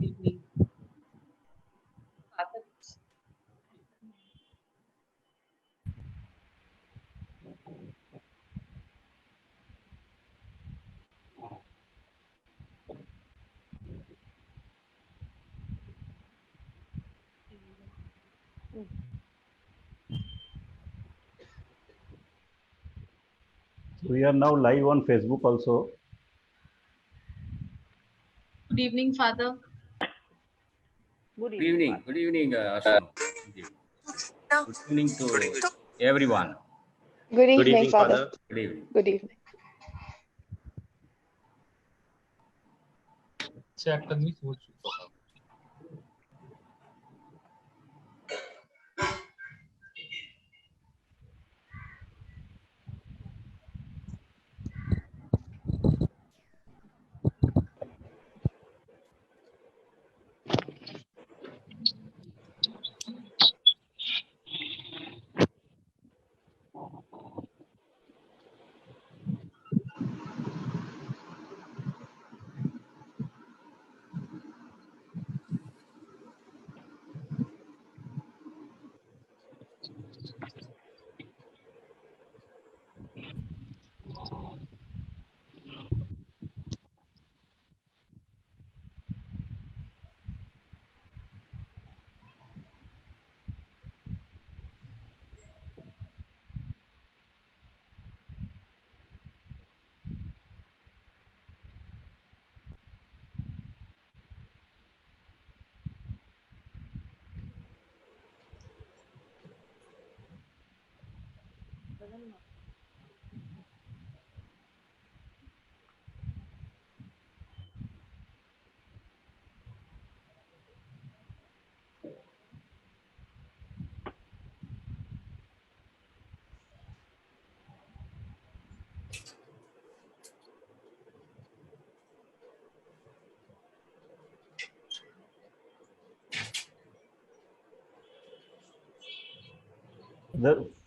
evening. Father, We are now live on Facebook also. good evening, Father. Good evening. Good evening, Ashram. Good evening to everyone. Good evening, Father. Good evening. Good evening. Check करनी सोच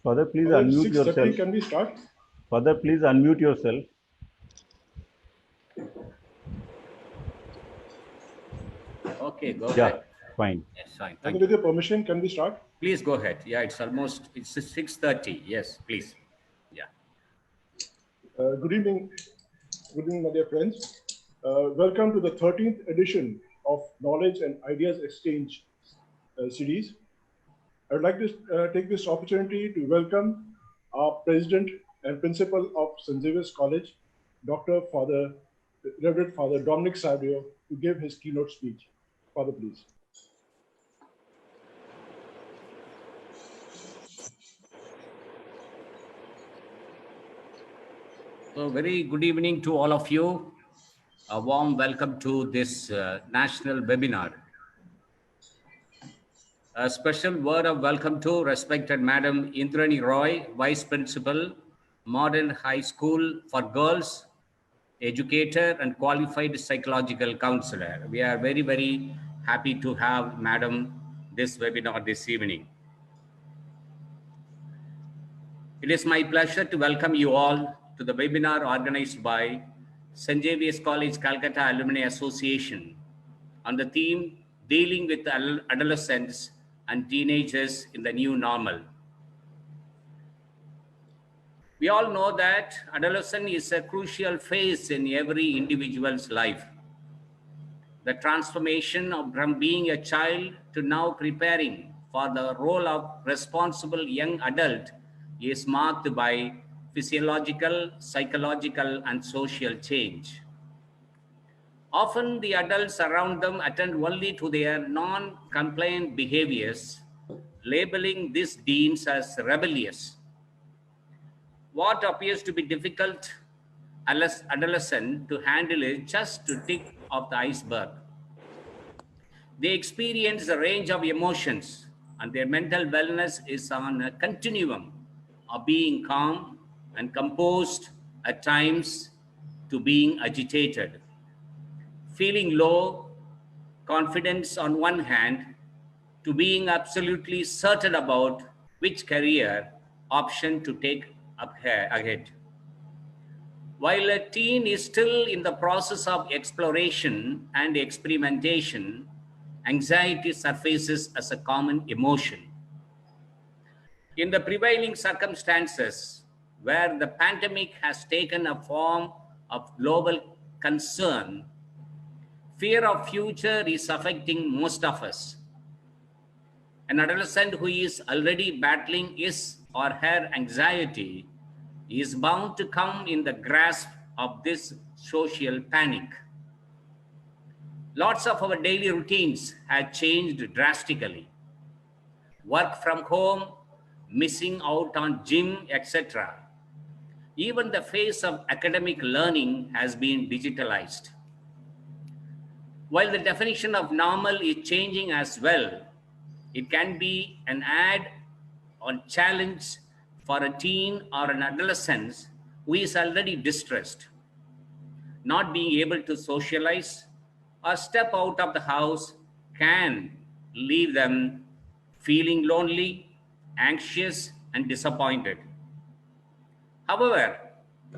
Father, please Father, unmute 6:30, yourself. can we start? Father, please unmute yourself. Okay, go Yeah, ahead. fine. Yes, fine. Father, Thank with you. your permission, can we start? Please go ahead. Yeah, it's 6:30. Yes, please. Yeah. Good evening, my dear friends. Welcome to the 13th edition of Knowledge and Ideas Exchange series. I would like to take this opportunity to welcome our President and Principal of St. Xavier's College, Reverend Father Dominic Savio, to give his keynote speech. Father, please. So, very good evening to all of you. A warm welcome to this national webinar. A special word of welcome to respected Madam Indrani Roy, Vice Principal, Modern High School for Girls, Educator and Qualified Psychological Counselor. We are very, very happy to have Madam this webinar this evening. It is my pleasure to welcome you all to the webinar organized by St. Xavier's College, Calcutta Alumni Association on the theme Dealing with Adolescents and Teenagers in the New Normal. We all know that adolescence is a crucial phase in every individual's life. The transformation from being a child to now preparing for the role of responsible young adult is marked by physiological, psychological, and social change. Often the adults around them attend only to their non-compliant behaviors, labeling these teens as rebellious. What appears to be difficult adolescent to handle is just to tip of the iceberg. They experience a range of emotions, and their mental wellness is on a continuum of being calm and composed at times to being agitated. Feeling low confidence on one hand to being absolutely certain about which career option to take up ahead. While a teen is still in the process of exploration and experimentation, anxiety surfaces as a common emotion. In the prevailing circumstances, where the pandemic has taken a form of global concern, fear of future is affecting most of us. An adolescent who is already battling his or her anxiety is bound to come in the grasp of this social panic. Lots of our daily routines have changed drastically. Work from home, missing out on gym, etc. Even the face of academic learning has been digitalized. While the definition of normal is changing as well, it can be an add-on challenge for a teen or an adolescent who is already distressed. Not being able to socialize or step out of the house can leave them feeling lonely, anxious, and disappointed. However,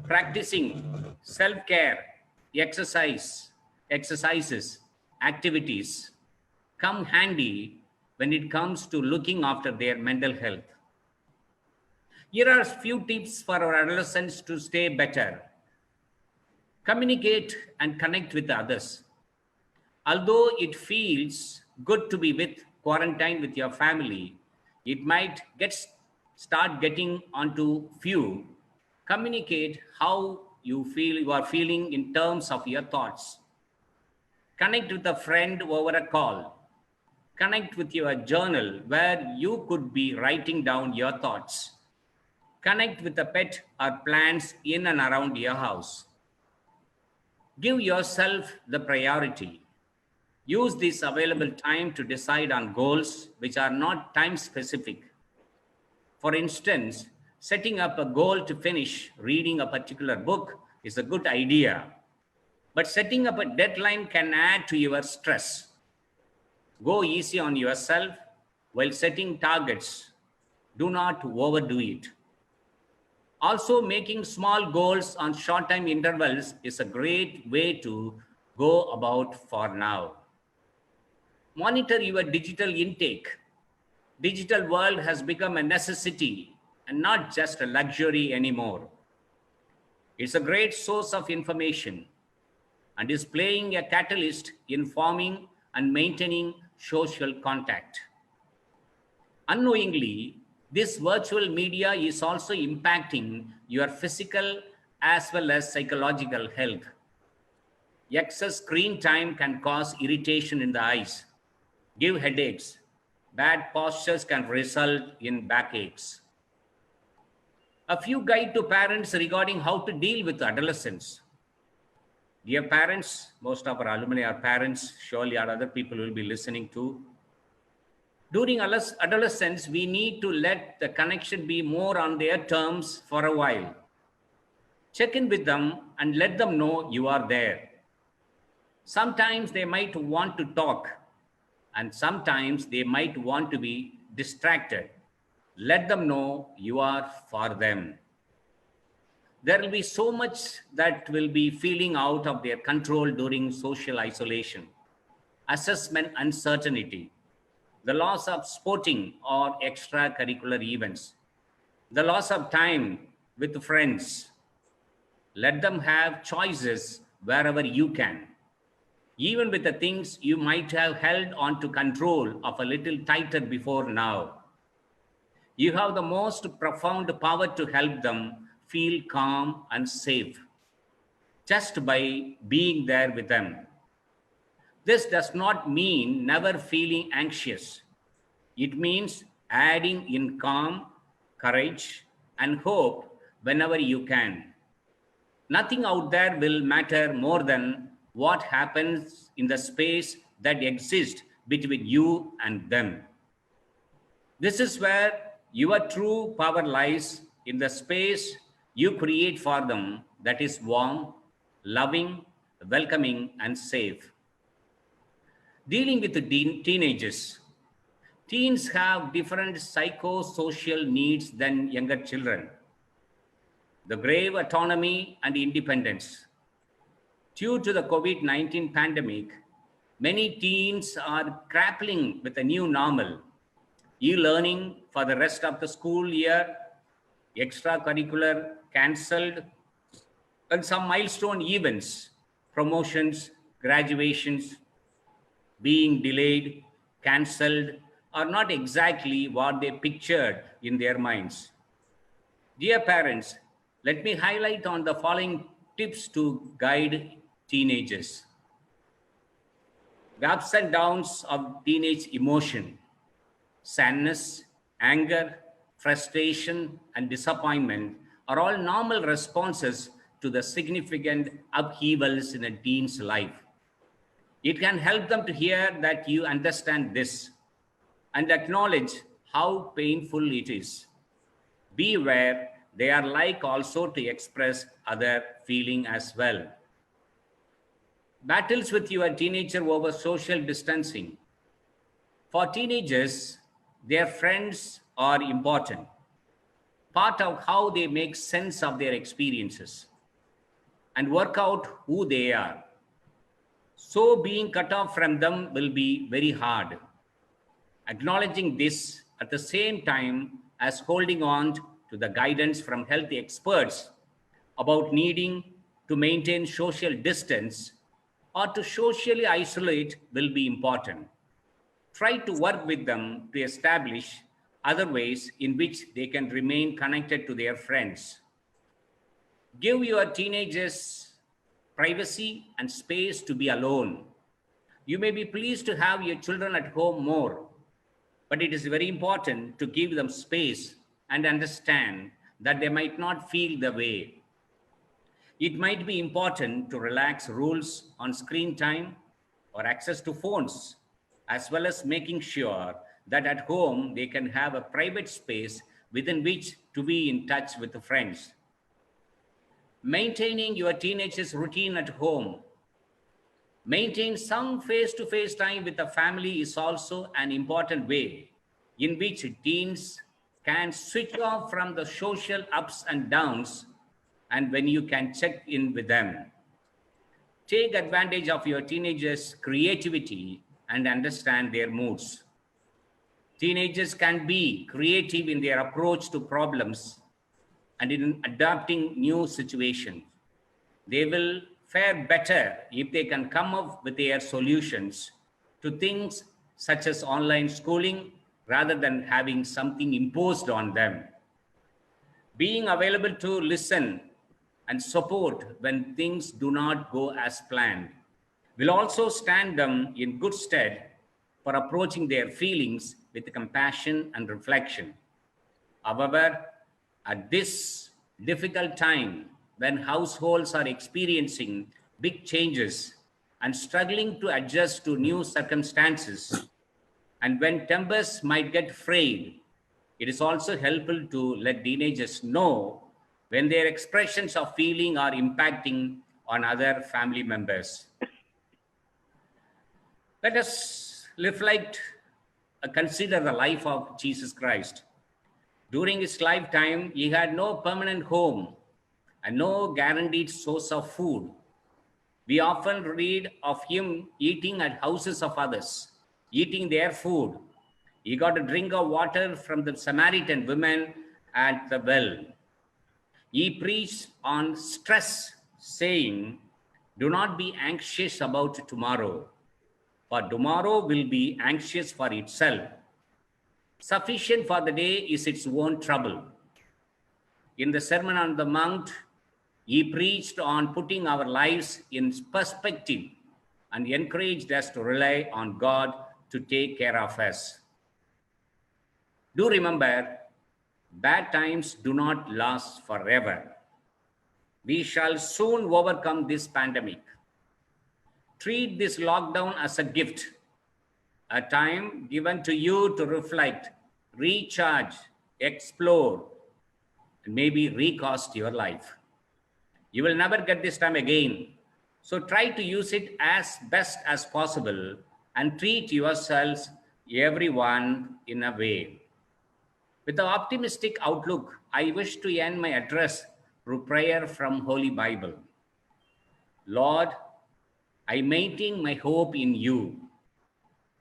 practicing self-care, exercises, activities come handy when it comes to looking after their mental health. Here are a few tips for our adolescents to stay better. Communicate and connect with others. Although it feels good to be with quarantine with your family, it might start getting onto few. Communicate how you are feeling in terms of your thoughts. Connect with a friend over a call. Connect with your journal where you could be writing down your thoughts. Connect with a pet or plants in and around your house. Give yourself the priority. Use this available time to decide on goals which are not time specific. For instance, setting up a goal to finish reading a particular book is a good idea, but setting up a deadline can add to your stress. Go easy on yourself while setting targets. Do not overdo it. Also, making small goals on short-time intervals is a great way to go about for now. Monitor your digital intake. Digital world has become a necessity and not just a luxury anymore. It's a great source of information and is playing a catalyst in forming and maintaining social contact. Unknowingly, this virtual media is also impacting your physical as well as psychological health. Excess screen time can cause irritation in the eyes, give headaches. Bad postures can result in backaches. A few guide to parents regarding how to deal with adolescents. Dear parents, most of our alumni are parents. Surely our other people will be listening too. During adolescence, we need to let the connection be more on their terms for a while. Check in with them and let them know you are there. Sometimes they might want to talk, and sometimes they might want to be distracted. Let them know you are for them. There will be so much that will be feeling out of their control during social isolation, assessment uncertainty, the loss of sporting or extracurricular events, the loss of time with friends. Let them have choices wherever you can. Even with the things you might have held on to control of a little tighter before now. You have the most profound power to help them feel calm and safe just by being there with them. This does not mean never feeling anxious. It means adding in calm, courage, and hope whenever you can. Nothing out there will matter more than what happens in the space that exists between you and them. This is where your true power lies, in the space you create for them that is warm, loving, welcoming, and safe. Dealing with the teenagers. Teens have different psychosocial needs than younger children. the grave autonomy and independence. Due to the COVID-19 pandemic, many teens are grappling with a new normal, e-learning for the rest of the school year, extracurricular cancelled, and some milestone events, promotions, graduations being delayed, cancelled, are not exactly what they pictured in their minds. Dear parents, let me highlight on the following tips to guide teenagers. The ups and downs of teenage emotion, sadness, anger, frustration, and disappointment are all normal responses to the significant upheavals in a teen's life. It can help them to hear that you understand this and acknowledge how painful it is. Beware, they are like also to express other feeling as well. Battles with your teenager over social distancing. For teenagers, their friends are important, part of how they make sense of their experiences and work out who they are. So being cut off from them will be very hard. Acknowledging this at the same time as holding on to the guidance from health experts about needing to maintain social distance or to socially isolate will be important. Try to work with them to establish other ways in which they can remain connected to their friends. Give your teenagers privacy and space to be alone. You may be pleased to have your children at home more, but it is very important to give them space and understand that they might not feel the way. It might be important to relax rules on screen time or access to phones, as well as making sure that at home they can have a private space within which to be in touch with the friends. Maintaining your teenager's routine at home. Maintain some face-to-face time with the family is also an important way in which teens can switch off from the social ups and downs and when you can check in with them. Take advantage of your teenagers' creativity and understand their moods. Teenagers can be creative in their approach to problems and in adapting new situations. They will fare better if they can come up with their solutions to things such as online schooling rather than having something imposed on them. Being available to listen and support when things do not go as planned will also stand them in good stead for approaching their feelings with compassion and reflection. However, at this difficult time, when households are experiencing big changes and struggling to adjust to new circumstances, and when tempers might get frayed, it is also helpful to let teenagers know when their expressions of feeling are impacting on other family members. Let us reflect, consider the life of Jesus Christ. During his lifetime, he had no permanent home and no guaranteed source of food. We often read of him eating at houses of others, eating their food. He got a drink of water from the Samaritan woman at the well. He preached on stress, saying, "Do not be anxious about tomorrow, for tomorrow will be anxious for itself. Sufficient for the day is its own trouble." In the Sermon on the Mount, he preached on putting our lives in perspective and encouraged us to rely on God to take care of us. Do remember, bad times do not last forever. We shall soon overcome this pandemic. Treat this lockdown as a gift, a time given to you to reflect, recharge, explore, and maybe recast your life. You will never get this time again. So try to use it as best as possible and treat yourselves, everyone, in a way. With an optimistic outlook, I wish to end my address through prayer from Holy Bible. Lord, I maintain my hope in you.